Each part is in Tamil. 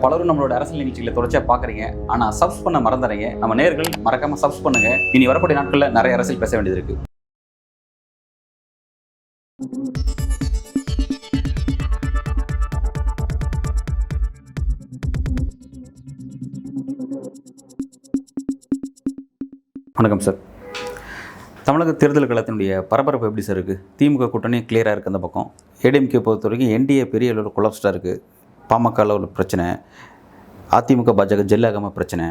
பலரும் நம்மளோட அரசியல் நிகழ்ச்சிகளை தொடர்ச்சியா பாக்குறீங்க. ஆனா சப்ஸ் பண்ண மறந்துறீங்க. நம்ம நேயர்கள் மறக்காம சப்ஸ் பண்ணுங்க. இனி வரக்கூடிய நாட்கள்ல நிறைய அரசியல் பேச வேண்டியது இருக்கு. வணக்கம் சார். தமிழக தேர்தல் களத்தினுடைய பரபரப்பு எப்படி சார் இருக்குது? திமுக கூட்டணி கிளியராக இருக்குது அந்த பக்கம். ஏடிஎம்கே பொறுத்த வரைக்கும் என்டிஏ பெரிய அளவில் கொலாப்ஸ்டாக இருக்குது. பாமகவில் ஒரு பிரச்சனை, அதிமுக பாஜக ஜெல்லாகாமல் பிரச்சனை.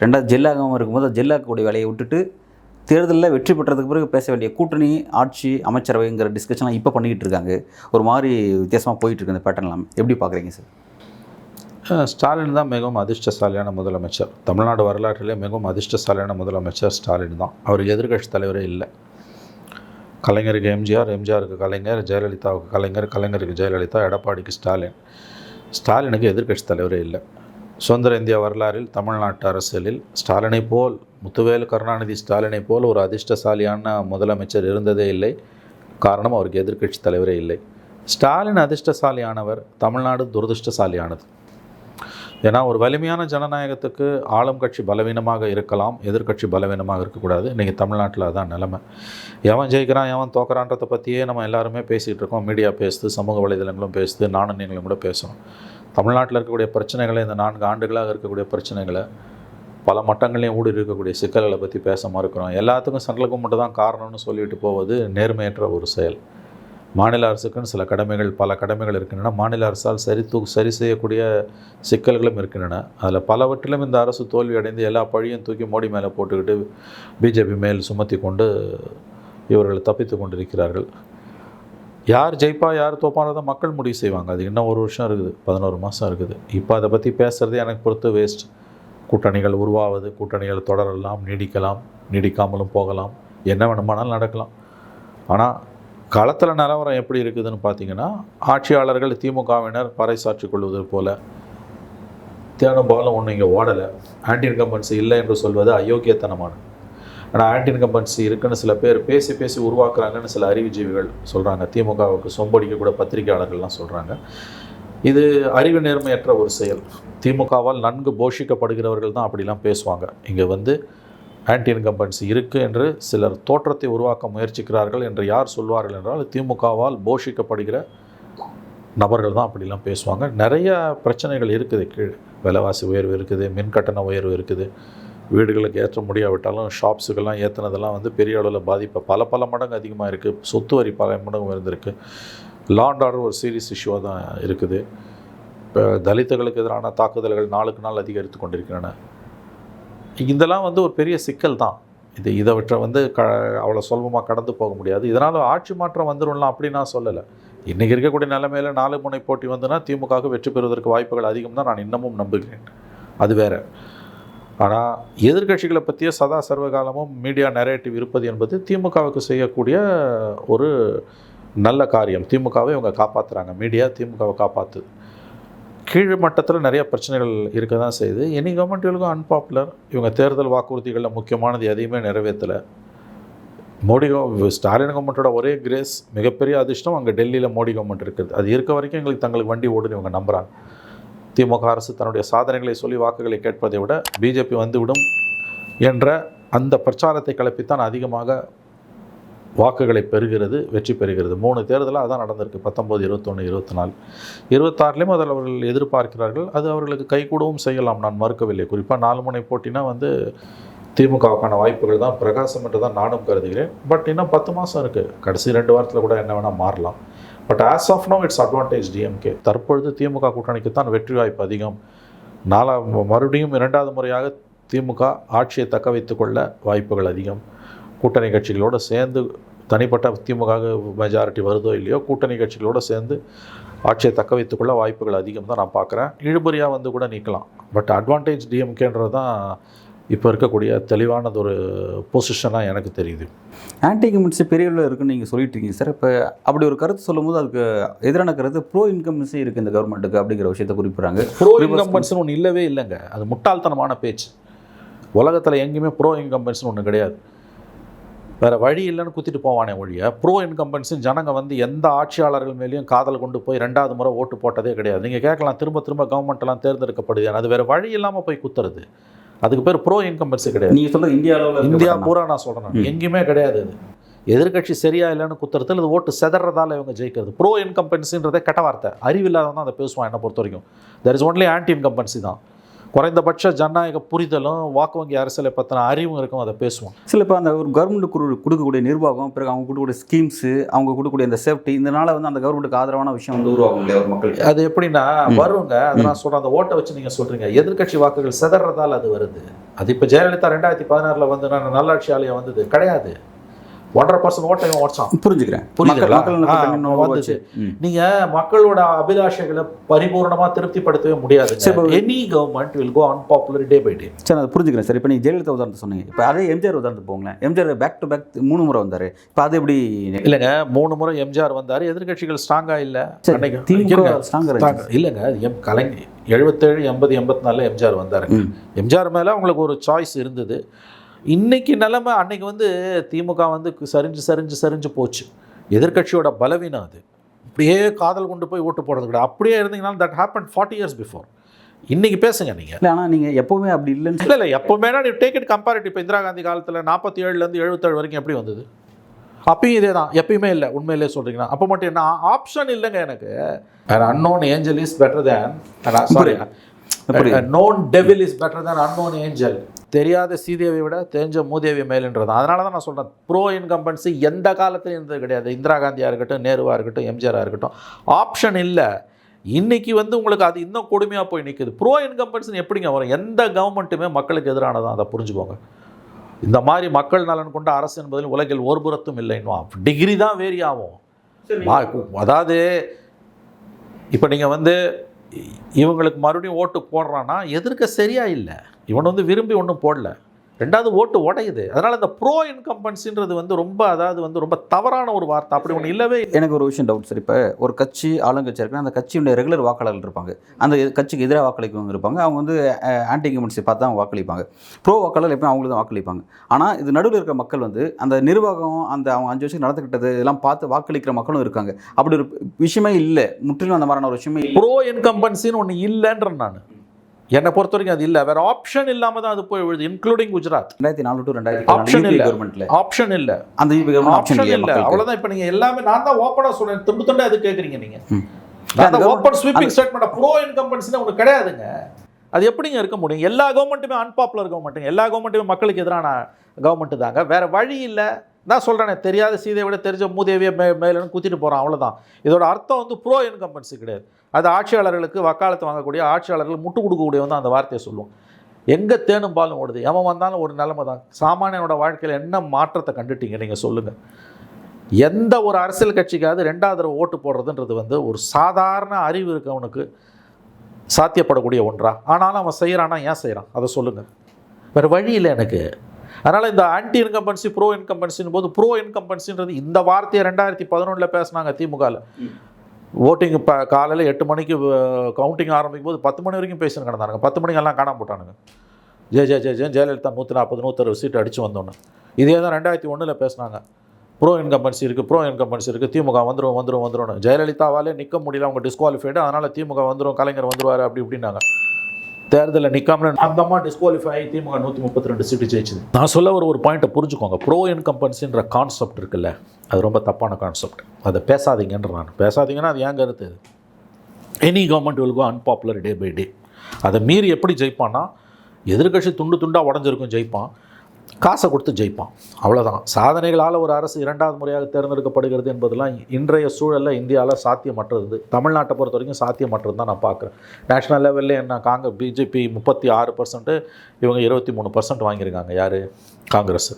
ரெண்டாவது ஜெல்லாகாமல் இருக்கும்போது ஜெல்லாக்கக்கூடிய வேலையை விட்டுட்டு தேர்தலில் வெற்றி பெற்றதுக்கு பிறகு பேச வேண்டிய கூட்டணி, ஆட்சி, அமைச்சரவைங்கிற டிஸ்கஷன்லாம் இப்போ பண்ணிக்கிட்டு இருக்காங்க. ஒரு மாதிரி வித்தியாசமாக போயிட்டுருக்கு இந்த பேட்டர்ன்லாம். எப்படி பார்க்குறீங்க சார்? ஸ்டாலின் தான் மிகவும் அதிர்ஷ்டசாலியான முதலமைச்சர். தமிழ்நாடு வரலாற்றிலே மிகவும் அதிர்ஷ்டசாலியான முதலமைச்சர் ஸ்டாலின் தான். அவருக்கு எதிர்க்கட்சி தலைவரே இல்லை. கலைஞருக்கு எம்ஜிஆர், எம்ஜிஆருக்கு கலைஞர், ஜெயலலிதாவுக்கு கலைஞர், கலைஞருக்கு ஜெயலலிதா, எடப்பாடிக்கு ஸ்டாலின். ஸ்டாலினுக்கு எதிர்க்கட்சி தலைவரே இல்லை. சுதந்திர இந்திய வரலாறில் தமிழ்நாட்டு அரசியலில் ஸ்டாலினை போல், முத்துவேல் கருணாநிதி ஸ்டாலினை போல் ஒரு அதிர்ஷ்டசாலியான முதலமைச்சர் இருந்ததே இல்லை. காரணம், அவருக்கு எதிர்க்கட்சி தலைவரே இல்லை. ஸ்டாலின் அதிர்ஷ்டசாலியானவர், தமிழ்நாடு துரதிர்ஷ்டசாலியானது. ஏன்னா ஒரு வலிமையான ஜனநாயகத்துக்கு ஆளும் கட்சி பலவீனமாக இருக்கலாம், எதிர்க்கட்சி பலவீனமாக இருக்கக்கூடாது. இன்றைக்கி தமிழ்நாட்டில் அதான் நிலைமை. எவன் ஜெயிக்கிறான் எவன் தோக்குறான்றதை பற்றியே நம்ம எல்லாருமே பேசிகிட்டு இருக்கோம். மீடியா பேசுது, சமூக வலைதளங்களும் பேசுது, நானும் நீங்களும் கூட பேசுகிறோம். தமிழ்நாட்டில் இருக்கக்கூடிய பிரச்சனைகளை, இந்த 4 ஆண்டுகளாக இருக்கக்கூடிய பிரச்சனைகளை, பல மட்டங்களையும் ஊடுருவி இருக்கக்கூடிய சிக்கல்களை பற்றி பேச மறுக்கிறோம். எல்லாத்துக்கும் சென்ட்ரல் கவர்மெண்ட் தான் காரணம்னு சொல்லிட்டு போவது நேர்மையற்ற ஒரு செயல். மாநில அரசுக்குன்னு சில கடமைகள், பல கடமைகள் இருக்கின்றன. மாநில அரசால் சரி செய்யக்கூடிய சிக்கல்களும் இருக்கின்றன. அதில் பலவற்றிலும் இந்த அரசு தோல்வி அடைந்து எல்லா பழியும் தூக்கி மோடி மேலே போட்டுக்கிட்டு பிஜேபி மேல் சுமத்தி கொண்டு இவர்கள் தப்பித்து கொண்டிருக்கிறார்கள். யார் ஜெயிப்பா யார் தோப்பானதை மக்கள் முடிவு செய்வாங்க. அது இன்னும் 1 வருஷம் இருக்குது, 11 மாதம் இருக்குது. இப்போ அதை பற்றி பேசுகிறதே எனக்கு பொறுத்து வேஸ்ட். கூட்டணிகள் உருவாவது, கூட்டணிகள் தொடரலாம், நீடிக்கலாம், நீடிக்காமலும் போகலாம், என்ன வேணுமானாலும் நடக்கலாம். ஆனால் களத்தில் நிலவரம் எப்படி இருக்குதுன்னு பார்த்தீங்கன்னா, ஆட்சியாளர்கள் திமுகவினர் பறைசாற்றி கொள்வது போல தேனும் பாலும் ஒன்றும் இங்கே ஓடலை. ஆன்டி இன்கம்பன்சி இல்லை என்று சொல்வது அயோக்கியத்தனமானது. ஆனால் ஆன்டி இன்கம்பன்சி இருக்குன்னு சில பேர் பேசி உருவாக்குறாங்கன்னு சில அறிவுஜீவிகள் சொல்கிறாங்க. திமுகவுக்கு சொம்படிக்க கூட பத்திரிகையாளர்கள்லாம் சொல்கிறாங்க. இது அறிவு நேர்மையற்ற ஒரு செயல். திமுகவால் நன்கு போஷிக்கப்படுகிறவர்கள் தான் அப்படிலாம் பேசுவாங்க. இங்கே ஆன்டி இன்கம்பன்சி இருக்குது என்று சிலர் தோற்றத்தை உருவாக்க முயற்சிக்கிறார்கள் என்று யார் சொல்வார்கள் என்றால், திமுகவால் போஷிக்கப்படுகிற நபர்கள் தான் அப்படிலாம் பேசுவாங்க. நிறைய பிரச்சனைகள் இருக்குது. கீழ் விலைவாசி உயர்வு இருக்குது, மின்கட்டண உயர்வு இருக்குது, வீடுகளுக்கு ஏற்ற முடியாவிட்டாலும் ஷாப்ஸுக்கெல்லாம் ஏற்றினதெல்லாம் பெரிய அளவில் பாதிப்பு பல மடங்கு அதிகமாக இருக்குது. சொத்து வரி பல மடங்கு உயர்ந்திருக்கு. லா அண்ட் ஆர்டர் ஒரு சீரியஸ் இஷ்யூவாக தான் இருக்குது. இப்போ தலித்துகளுக்கு எதிரான தாக்குதல்கள் நாளுக்கு நாள் அதிகரித்து கொண்டிருக்கின்றன. இதெல்லாம் ஒரு பெரிய சிக்கல் தான். இதை அவ்வளோ சுலபமாக கடந்து போக முடியாது. இதனால் ஆட்சி மாற்றம் வந்துடும்லாம் அப்படி நான் சொல்லலை. இன்றைக்கி இருக்கக்கூடிய நிலைமையில் 4 முனை போட்டி வந்துன்னா திமுகவுக்கு வெற்றி பெறுவதற்கு வாய்ப்புகள் அதிகம் தான் நான் இன்னமும் நம்புகிறேன். அது வேறு. ஆனால் எதிர்க்கட்சிகளை பற்றிய சதா சர்வகாலமும் மீடியா நரேட்டிவ் இருப்பது என்பது திமுகவுக்கு செய்யக்கூடிய ஒரு நல்ல காரியம். திமுகவை இவங்க காப்பாற்றுறாங்க. மீடியா திமுகவை காப்பாற்றுது. கீழ் மட்டத்தில் நிறைய பிரச்சனைகள் இருக்க தான் செய்யுது. எனி கவர்மெண்ட்டுகளுக்கும் அன்பாப்புலர். இவங்க தேர்தல் வாக்குறுதிகளில் முக்கியமானது எதையுமே நிறைவேற்றலை. ஸ்டாலின் கவர்மெண்ட்டோட ஒரே கிரேஸ், மிகப்பெரிய அதிர்ஷ்டம், அங்கே டெல்லியில் மோடி கவர்மெண்ட் இருக்குது. அது இருக்க வரைக்கும் எங்களுக்கு தங்களுக்கு வண்டி ஓடுன்னு இவங்க நம்புகிறாங்க. திமுக அரசு தன்னுடைய சாதனைகளை சொல்லி வாக்குகளை கேட்பதை விட பிஜேபி வந்துவிடும் என்ற அந்த பிரச்சாரத்தை கிளப்பித்தான் அதிகமாக வாக்குகளை பெறுகிறது, வெற்றி பெறுகிறது. 3 தேர்தலாக அதான் நடந்திருக்கு. 19, 21, 24, 26லேயும் அதில் அவர்கள் எதிர்பார்க்கிறார்கள். அது அவர்களுக்கு கைகூடவும் செய்யலாம், நான் மறுக்கவில்லை. குறிப்பாக 4 முனை போட்டினா திமுகவுக்கான வாய்ப்புகள் தான் பிரகாசம் என்று தான் நானும் கருதுகிறேன். பட் இன்னும் 10 மாதம் இருக்குது. கடைசி 2 வாரத்தில் கூட என்ன வேணால் மாறலாம். But as of now it's advantage DMK. தற்பொழுது திமுக கூட்டணிக்கு தான் வெற்றி வாய்ப்பு அதிகம். மறுபடியும் 2வது முறையாக திமுக ஆட்சியை தக்க வைத்து கொள்ள வாய்ப்புகள் அதிகம். கூட்டணி கட்சிகளோடு சேர்ந்து, தனிப்பட்ட திமுக மெஜாரிட்டி வருதோ இல்லையோ, கூட்டணி கட்சிகளோடு சேர்ந்து ஆட்சியை தக்க வைத்துக்கொள்ள வாய்ப்புகள் அதிகம் தான் நான் பார்க்குறேன். இழுபறியாக கூட நீக்கலாம். பட் அட்வான்டேஜ் டிஎம்கேன்றது தான் இப்போ இருக்கக்கூடிய தெளிவானது ஒரு பொசிஷனாக எனக்கு தெரியுது. ஆன்டி இன்கம்பன்சி பெரிய அளவில் இருக்குன்னு நீங்கள் சொல்லிட்டு இருக்கீங்க சார். இப்போ அப்படி ஒரு கருத்து சொல்லும்போது அதுக்கு எதிரான கருத்து ப்ரோ இன்கம்பன்சி இருக்குது இந்த கவர்மெண்ட்டுக்கு அப்படிங்கிற விஷயத்தை குறிப்பிட்றாங்க. ப்ரோ இன்கம்பன்சின்னு ஒன்று இல்லவே இல்லைங்க. அது முட்டாள்தனமான பேச்சு. உலகத்தில் எங்கேயுமே ப்ரோ இன்கம்பன்சின்னு ஒன்று கிடையாது. வேறு வழி இல்லைன்னு குத்திட்டு போவானே ஒழிய ப்ரோ இன்கம்பன்சின்னு ஜனங்க வந்து எந்த ஆட்சியாளர்கள் மேலேயும் காதல் கொண்டு போய் 2வது முறை ஓட்டு போட்டதே கிடையாது. நீங்கள் கேட்கலாம் திரும்ப திரும்ப கவர்மெண்ட்டெல்லாம் தேர்ந்தெடுக்கப்படுது, அது வேறு வழி இல்லாமல் போய் குத்துறது, அதுக்கு பேர் ப்ரோ இன்கம்பன்சி கிடையாது. நீங்கள் சொல்கிற இந்தியா பூரா நான் சொல்கிறேன், எங்கேயுமே கிடையாது. அது எதிர்கட்சி சரியா இல்லைன்னு குத்துறது, அது ஓட்டு செதறதால இவங்க ஜெயிக்கிறது. ப்ரோ இன்கம்பன்சின்றதே கெட்ட வார்த்தை, அறிவில்லாதவன் தான் அதை பேசுவான். என்னை பொறுத்த வரைக்கும் there is only anti incumbency தான். குறைந்தபட்ச ஜனநாயக புரிதலும் வாக்கு வங்கி அரசியலை பற்றின அறிவும் இருக்கும், அதை பேசுவோம். சில இப்போ அந்த ஒரு கவர்மெண்ட் கொடுக்கக்கூடிய நிர்வாகம், பிறகு அவங்க கொடுக்கக்கூடிய ஸ்கீம்ஸு, அவங்க கொடுக்கக்கூடிய அந்த சேஃப்டி, இதனால் வந்து அந்த கவர்மெண்ட்டுக்கு ஆதரவான விஷயம் வந்து உருவாகும் இல்லையா ஒரு மக்களுக்கு? அது எப்படின்னா வருங்க, அதை நான் சொல்கிறேன். அந்த ஓட்டை வச்சு நீங்கள் சொல்கிறீங்க எதிர்கட்சி வாக்குகள் செதறதால் அது வருது. அது இப்போ ஜெயலலிதா 2016 வந்து நான் நல்லாட்சி ஆலயம் வந்தது கிடையாது. 1.5% ஓட்டை உடச்சான். புரிஞ்சுக்கிறேன். நீங்க மக்களோட அபிலாஷைகளை பரிபூர்ணமா திருப்திப்படுத்தவே முடியாது. Any government will go unpopular day by day. சரி, அதை புரிஞ்சுக்கிறேன். சரி, இப்போ நீங்கள் ஜெயலலிதா உதாரணத்தை சொன்னீங்க. இப்போ அதே எம்ஜிஆர் உதாரணத்துக்கு போங்களேன். எம்ஜிஆர் பேக் டு பேக் 3 முறை வந்தார். இப்போ அது எப்படி? இல்லைங்க, 3 முறை எம்ஜிஆர் வந்தார், எதிர்கட்சிகள் ஸ்ட்ராங்காக இல்லை. இல்லைங்க, கலைஞர் 77, 80, 84 எம்ஜிஆர் வந்தார். எம்ஜிஆர் மேலே அவங்களுக்கு ஒரு சாய்ஸ் இருந்தது. இன்றைக்கி நிலைமை அன்றைக்கி வந்து திமுக வந்து சரிஞ்சு போச்சு. எதிர்கட்சியோட பலவீனம் அது. அப்படியே காதல் கொண்டு போய் ஓட்டு போடுறது கூட அப்படியே இருந்தீங்கன்னா தட் ஹேப்பன் 40 years பிஃபோர். இன்றைக்கி பேசுங்க நீங்கள். இல்லை, ஆனால் நீங்கள் எப்போவுமே அப்படி இல்லைன்னு இல்லை எப்போவுமே நீ டேக் இட் கம்பேரிட்டிவ். இப்போ இந்திரா காந்தி காலத்தில் 47 77 வரைக்கும் எப்படி வந்தது? அப்பயும் இதே தான், எப்பயுமே இல்லை. உண்மையிலே சொல்கிறீங்கன்னா அப்போ மட்டும் என்ன ஆப்ஷன் இல்லைங்க எனக்கு. Unknown angel is better than known devil is better than unknown angel. தெரியாத சீதேவியை விட தெரிஞ்ச மூதேவி மேலுன்றது. அதனால தான் நான் சொல்கிறேன், ப்ரோ இன்கம்பன்சி எந்த காலத்துலையும் இருந்தது கிடையாது. இந்திரா காந்தியாக இருக்கட்டும், நேருவாக இருக்கட்டும், எம்ஜிஆராக இருக்கட்டும், ஆப்ஷன் இல்லை. இன்றைக்கி வந்து உங்களுக்கு அது இன்னும் கொடுமையாக போய் நிற்குது. ப்ரோ இன்கம்பன்சின்னு எப்படிங்க வரும்? எந்த கவர்மெண்ட்டுமே மக்களுக்கு எதிரானதான், அதை புரிஞ்சுக்கோங்க. இந்த மாதிரி மக்கள் நலன் கொண்ட அரசு என்பதில் உலகில் ஒரு புறத்தும் இல்லை. இன்னும் டிகிரி தான் வேரி ஆகும். அதாவது இப்போ நீங்கள் வந்து இவங்களுக்கு மறுபடியும் ஓட்டு போடுறான்னா எதிர்க்க சரியா இல்லை. இவன் வந்து விரும்பி ஒன்றும் போடல. 2வது ஓட்டு உடையுது. அதனால் இந்த ப்ரோ இன்கம்பன்சின்றது வந்து ரொம்ப, அதாவது வந்து ரொம்ப தவறான ஒரு வார்த்தை. அப்படி ஒன்று இல்லவே. எனக்கு ஒரு விஷயம் டவுட் சார். இப்போ ஒரு கட்சி ஆளுங்கட்சி இருக்குன்னா அந்த கட்சியுடைய ரெகுலர் வாக்காளர்கள் இருப்பாங்க, அந்த கட்சிக்கு எதிராக வாக்களிக்கவங்க இருப்பாங்க. அவங்க வந்து ஆன்டி இன்கம்பன்சி பார்த்து தான் அவங்க வாக்களிப்பாங்க. ப்ரோ வாக்காளர் எப்போ அவங்களுக்கு தான் வாக்களிப்பாங்க. ஆனால் இது நடுவில் இருக்கிற மக்கள் வந்து அந்த நிர்வாகம், அந்த அவங்க 5 வருஷம் நடந்துக்கிட்டது இதெல்லாம் பார்த்து வாக்களிக்கிற மக்களும் இருக்காங்க. அப்படி ஒரு விஷயமே இல்லை, முற்றிலும் அந்த மாதிரியான ஒரு விஷயமே இல்லை. ப்ரோ இன்கம்பன்சின்னு ஒன்று இல்லைன்றேன் நான். என்னை பொறுத்த வரைக்கும் அது இல்லை. வேறு ஆப்ஷன் இல்லாமல் தான் அது போய் விழுது. இன்க்ளூடிங் குஜராத் 2004 to 2000 ஆப்ஷன் இல்லை. கவர்மெண்ட்டில் ஆப்ஷன் இல்லை. அந்த ஆப்ஷன் இல்லை, அவ்வளோதான். இப்போ நீங்கள் எல்லாமே நான் தான் ஓப்பனாக சொல்கிறேன். துண்டு அது கேட்குறீங்க நீங்கள். ஓப்பன் ஸ்வீப்பிங் ஸ்டேட்மெண்ட் ப்ரோ இன்கம்பன்சின்னு ஒன்று கிடையாதுங்க. அது எப்படிங்க இருக்க முடியும்? எல்லா கவர்மெண்ட்டுமே அன்பாப்புலர் கவர்மெண்ட்டுங்க. எல்லா கவர்மெண்ட்டுமே மக்களுக்கு எதிரான கவர்மெண்ட்டு தாங்க. வேறு வழி இல்லை. நான் சொல்கிறேனே, தெரியாத சீதையை விட தெரிஞ்ச மூதேவியை மேலும் குத்திட்டு போகிறான், அவ்வளோதான். இதோட அர்த்தம் வந்து ப்ரோ இன்கம்பன்சி கிடையாது. அது ஆட்சியாளர்களுக்கு வக்காலத்து வாங்கக்கூடிய ஆட்சியாளர்கள் முட்டு கொடுக்கக்கூடிய வந்து அந்த வார்த்தையை சொல்லுவோம். எங்கே தேனும் பாலும் ஓடுது, எவன் வந்தாலும் ஒரு நிலைமை தான். சாமானியனோட வாழ்க்கையில் என்ன மாற்றத்தை கண்டுட்டீங்க நீங்கள் சொல்லுங்கள்? எந்த ஒரு அரசியல் கட்சிக்காவது 2வது தடவை ஓட்டு போடுறதுன்றது வந்து ஒரு சாதாரண அறிவு இருக்கவனுக்கு சாத்தியப்படக்கூடிய ஒன்றா? ஆனாலும் அவன் செய்கிறானா, ஏன் செய்கிறான் அதை சொல்லுங்கள். வேறு வழி இல்லை எனக்கு. அதனால் இந்த ஆன்டி இன்கம்பன்சி ப்ரோ இன்கம்பன்சின் போது ப்ரோ இன்கம்பன்சின்றது இந்த வார்த்தையை 2011 பேசினாங்க திமுகவில். ஓட்டிங் இப்போ காலையில் 8 மணிக்கு கவுண்டிங் ஆரம்பிக்கும் போது 10 மணி வரைக்கும் பேசின்னு கிடந்தானுங்க. 10 மணிக்கெல்லாம் காணாம போட்டானுங்க. ஜெயலலிதா 140 160 சீட்டு அடித்து வந்தோன்னு. இதே தான் 2001 பேசினாங்க. ப்ரோ இன்கம்பன்சி இருக்குது, திமுக வந்துடும். ஜெயலலிதாவாலே நிற்க முடியல, அவங்க டிஸ்குவாலிஃபைடு, அதனால் திமுக வந்துடும், கலைஞர் வந்துடுவார் அப்படி இப்படின்னாங்க. தேர்தலில் நிற்காம அந்த அம்மா டிஸ்குவாலிஃபை ஆகி திமுக 132 சீட்டு ஜெயிச்சுது. நான் சொல்ல ஒரு பாயிண்ட்டை புரிஞ்சுக்கோங்க. ப்ரோ இன்கம்பன்சின்ற கான்செப்ட் இருக்குல்ல, அது ரொம்ப தப்பான கான்செப்ட். அதை பேசாதீங்கன்ற நான். பேசாதீங்கன்னா அது ஏன் கருத்து? Any government will go unpopular day by day. அதை மீறி எப்படி ஜெயிப்பான்னா, எதிர்கட்சி துண்டாக உடஞ்சிருக்கும் ஜெயிப்பான், காசை கொடுத்து ஜெயிப்பான், அவ்வளோதான். சாதனைகளால் ஒரு அரசு 2வது முறையாக தேர்ந்தெடுக்கப்படுகிறது என்பதெல்லாம் இன்றைய சூழலில் இந்தியாவில் சாத்தியமற்றது. தமிழ்நாட்டை பொறுத்த வரைக்கும் சாத்தியமற்றது தான் நான் பார்க்குறேன். நேஷ்னல் லெவலில் என்ன பிஜேபி 36%, இவங்க 23% வாங்கியிருக்காங்க. யார்? காங்கிரஸ்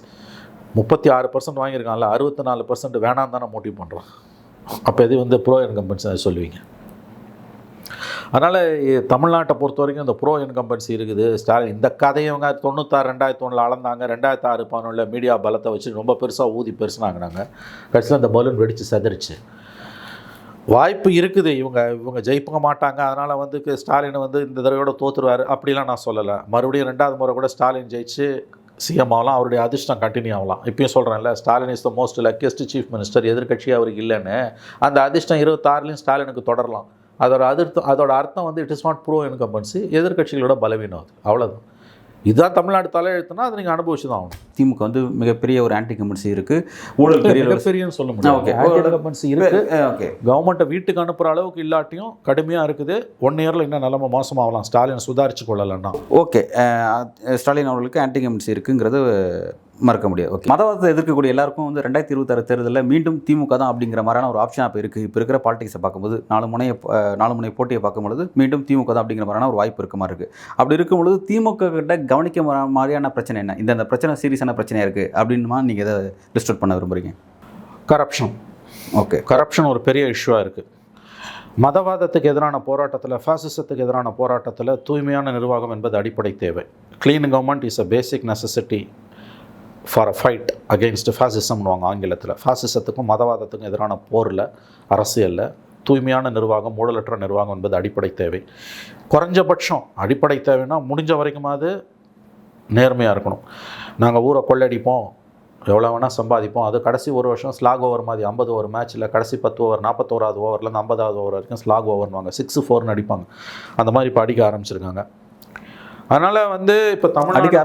36% வாங்கியிருக்காங்கல்ல, 64% வேணாம் தானே மோட்டிவ் பண்ணுறான். அப்போ எது வந்து ப்ரோ இன்கம்பன்சி சொல்லுவீங்க? அதனால் தமிழ்நாட்டை பொறுத்த வரைக்கும் இந்த ப்ரோ இன்கம்பன்சி இருக்குது. ஸ்டாலின் இந்த கதையை இவங்க 96 2001 அளந்தாங்க. 2006 11 மீடியா பலத்தை வச்சு ரொம்ப பெருசாக ஊதி பெருசுனாங்க. கடைசியில் இந்த பலூன் வெடித்து செதறிச்சு. வாய்ப்பு இருக்குது, இவங்க ஜெயிப்பங்க மாட்டாங்க, அதனால் வந்து ஸ்டாலின் வந்து இந்த தடவையோட தோற்றுருவார் அப்படிலாம் நான் சொல்லலை. மறுபடியும் 2வது முறை கூட ஸ்டாலின் ஜெயிச்சு சிஎம் ஆகலாம், அவருடைய அதிர்ஷ்டம் கண்டினியூ ஆகலாம். இப்பயும் சொல்கிறேன்ல, Stalin is the most luckiest chief minister, எதிர்க்கட்சியே அவருக்கு இல்லைன்னு. அந்த அதிர்ஷ்டம் 26லையும் ஸ்டாலினுக்கு தொடரலாம். அதோட அர்த்தம் வந்து it is not pro incumbency, எதிர்க்கட்சிகளோட பலவீனம் அது, அவ்வளோதான். இதுதான் தமிழ்நாடு தலையெழுத்துனா அதை நீங்கள் அனுபவிச்சு தான் ஆகணும். திமுக வந்து மிகப்பெரிய ஒரு ஆன்டி கம்பன்சி இருக்குது, ஊழல் மிகப்பெரியன்னு சொல்ல முடியும். ஓகே, ஆன்டி இன்கம்பன்சி இருக்குது. ஓகே, கவர்மெண்ட்டை வீட்டுக்கு அனுப்புகிற அளவுக்கு இல்லாட்டியும் கடுமையாக இருக்குது. 1 இயரில் இன்னும் நிலைமை மோசமாகலாம் ஸ்டாலின் சுதாரிச்சு கொள்ளலைன்னா. ஓகே, ஸ்டாலின் அவர்களுக்கு ஆன்டி கம்பன்சி இருக்குங்கிறது மறக்க முடியாது. ஓகே, மதவாதத்தை எதிர்க்கக்கூடிய எல்லாருக்கும் வந்து 2026 தேர்தலில் மீண்டும் திமுக தான் அப்படிங்கிற மாதிரியான ஒரு ஆப்ஷன் இப்போ இருக்குது. இப்போ இருக்கிற பாலிடிக்ஸை பார்க்கும்போது 4 முனை போட்டியை பார்க்கும்பொழுது மீண்டும் திமுக தான் அப்படிங்கிற மாதிரியான ஒரு வாய்ப்பு இருக்க மாதிரி இருக்குது. அப்படி இருக்கும்பொழுது திமுக கிட்ட கவனிக்க மாதிரியான பிரச்சனை என்ன, இந்த பிரச்சனை சீரியஸான பிரச்சனையாக இருக்குது அப்படின்மா நீங்கள் எதை லிஸ்ட் அவுட் பண்ண விரும்புகிறீங்க? கரப்ஷன். ஓகே, கரப்ஷன் ஒரு பெரிய இஷ்யூவாக இருக்குது. மதவாதத்துக்கு எதிரான போராட்டத்தில், ஃபாசிசத்துக்கு எதிரான போராட்டத்தில் தூய்மையான நிர்வாகம் என்பது அடிப்படை தேவை. Clean government is a basic necessity for a fight against ஃபாசிசம்னுவாங்க ஆங்கிலத்தில். ஃபாசிசத்துக்கும் மதவாதத்துக்கும் எதிரான போரில், அரசியலில் தூய்மையான நிர்வாகம், ஊழலற்ற நிர்வாகம் என்பது அடிப்படை தேவை. குறைஞ்சபட்சம் அடிப்படை தேவைன்னா முடிஞ்ச வரைக்குமாவது நேர்மையாக இருக்கணும். நாங்கள் ஊரை கொள்ளடிப்போம், எவ்வளோ வேணால் சம்பாதிப்போம், அது கடைசி ஒரு வருஷம் ஸ்லாக் ஓவர் மாதிரி 50 ஓவர் மேட்ச்சில் கடைசி 10 ஓவர் 41வது ஓவர்லேருந்து 50வது ஓவர் வரைக்கும் ஸ்லாக் ஓவர்னுவாங்க, 6-4ன்னு அடிப்பாங்க. அந்த மாதிரி இப்போ அடிக்க ஆரம்பிச்சிருக்காங்க. அதனால் வந்து இப்போ அடிக்க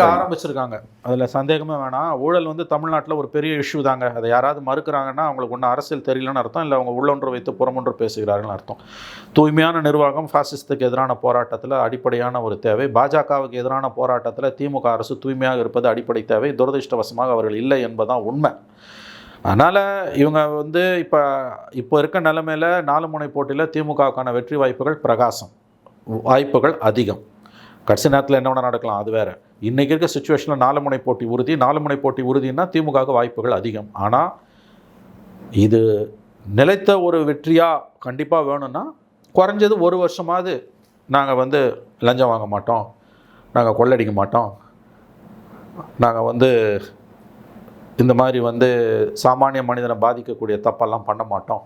ஆரம்பிச்சிருக்காங்க. அதில் சந்தேகமே வேணாம். ஊழல் வந்து தமிழ்நாட்டில் ஒரு பெரிய இஷ்யூ தாங்க. அதை யாராவது மறுக்கிறாங்கன்னா அவங்களுக்கு ஒன்றும் அரசியல் தெரியலன்னு அர்த்தம், இல்லை அவங்க உள்ளொன்று வைத்து புறமொன்று பேசுகிறார்கள்னு அர்த்தம். தூய்மையான நிர்வாகம் ஃபாசிசத்துக்கு எதிரான போராட்டத்தில் அடிப்படையான ஒரு தேவை. பாஜகவுக்கு எதிரான போராட்டத்தில் திமுக அரசு தூய்மையாக இருப்பது அடிப்படை தேவை. துரதிருஷ்டவசமாக அவர்கள் இல்லை என்பதுதான் உண்மை. அதனால் இவங்க வந்து இப்போ இருக்க நிலைமையில் 4 முனை போட்டியில் திமுகவுக்கான வெற்றி வாய்ப்புகள் அதிகம். கடைசி நேரத்தில் என்ன வேணால் நடக்கலாம், அது வேறு. இன்றைக்கி இருக்க சுச்சுவேஷனில் 4 முனை போட்டி உறுதி. 4 முனை போட்டி உறுதினா திமுகவுக்கு வாய்ப்புகள் அதிகம். ஆனால் இது நிலைத்த ஒரு வெற்றியாக கண்டிப்பாக வேணும்னா குறைஞ்சது 1 வருஷமாவது நாங்கள் வந்து லஞ்சம் வாங்க மாட்டோம், நாங்கள் கொள்ளடிக்க மாட்டோம், நாங்கள் வந்து இந்த மாதிரி வந்து சாமானிய மனிதனை பாதிக்கக்கூடிய தப்பெல்லாம் பண்ண மாட்டோம்,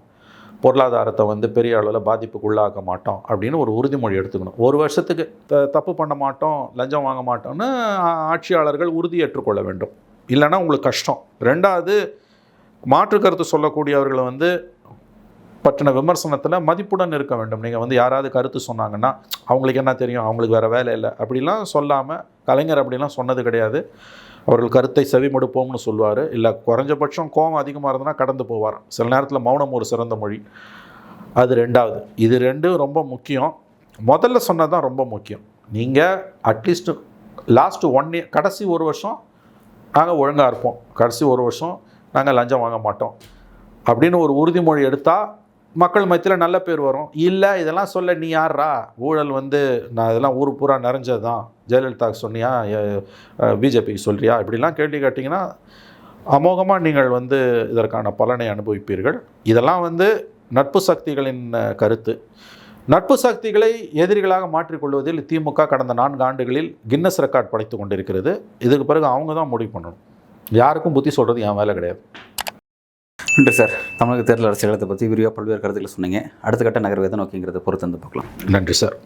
பொருளாதாரத்தை வந்து பெரிய அளவில் பாதிப்புக்கு உள்ளாக்க மாட்டோம் அப்படின்னு ஒரு உறுதிமொழி எடுத்துக்கணும். 1 வருஷத்துக்கு தப்பு பண்ண மாட்டோம், லஞ்சம் வாங்க மாட்டோம்னு ஆட்சியாளர்கள் உறுதி ஏற்றுக்கொள்ள வேண்டும். இல்லைன்னா உங்களுக்கு கஷ்டம். 2வது, மாற்று கருத்து சொல்லக்கூடியவர்களை வந்து பற்றின விமர்சனத்தில் மதிப்புடன் இருக்க வேண்டும். நீங்கள் வந்து யாராவது கருத்து சொன்னாங்கன்னா அவங்களுக்கு என்ன தெரியும், அவங்களுக்கு வேறு வேலை இல்லை அப்படிலாம் சொல்லாமல், கலைஞர் அப்படிலாம் சொன்னது கிடையாது. அவர்கள் கருத்தை செவிமடுப்போம்னு சொல்லுவார். இல்லை குறைஞ்சபட்சம் கோபம் அதிகமாக இருந்ததுன்னா கடந்து போவார். சில நேரத்தில் மௌனம் ஒரு சிறந்த மொழி. அது 2வது. இது 2 ரொம்ப முக்கியம். முதல்ல சொன்னது தான் ரொம்ப முக்கியம். நீங்கள் அட்லீஸ்ட் லாஸ்ட்டு 1 இயர், கடைசி 1 வருஷம் நாங்கள் ஒழுங்காக இருப்போம், கடைசி 1 வருஷம் நாங்கள் லஞ்சம் வாங்க மாட்டோம் அப்படின்னு ஒரு உறுதிமொழி எடுத்தால் மக்கள் மத்தியில் நல்ல பேர் வரும். இல்லை இதெல்லாம் சொல்ல நீ யாரா, ஊழல் வந்து நான் இதெல்லாம் ஊர் பூரா நிறைஞ்சது தான், ஜெயலலிதாவுக்கு சொன்னியா, பிஜேபிக்கு சொல்கிறியா, இப்படிலாம் கேள்வி கேட்டிங்கன்னா அமோகமாக நீங்கள் வந்து இதற்கான பலனை அனுபவிப்பீர்கள். இதெல்லாம் வந்து நட்பு சக்திகளின் கருத்து. நட்பு சக்திகளை எதிரிகளாக மாற்றிக்கொள்வதில் திமுக கடந்த 4 ஆண்டுகளில் கின்னஸ் ரெக்கார்ட் படைத்து கொண்டிருக்கிறது. இதுக்கு பிறகு அவங்க தான் முடிவு பண்ணணும். யாருக்கும் புத்தி சொல்கிறது என் வேலை கிடையாது. நன்றி சார். தமிழக தேர்தல் அரசியலத்தை பற்றி விரிவாக பல்வேறு கருத்துக்களை சொன்னீங்க. அடுத்த கட்ட நகர்வு எதை நோக்கிங்கிறத பொறுத்து வந்து பார்க்கலாம். நன்றி சார்.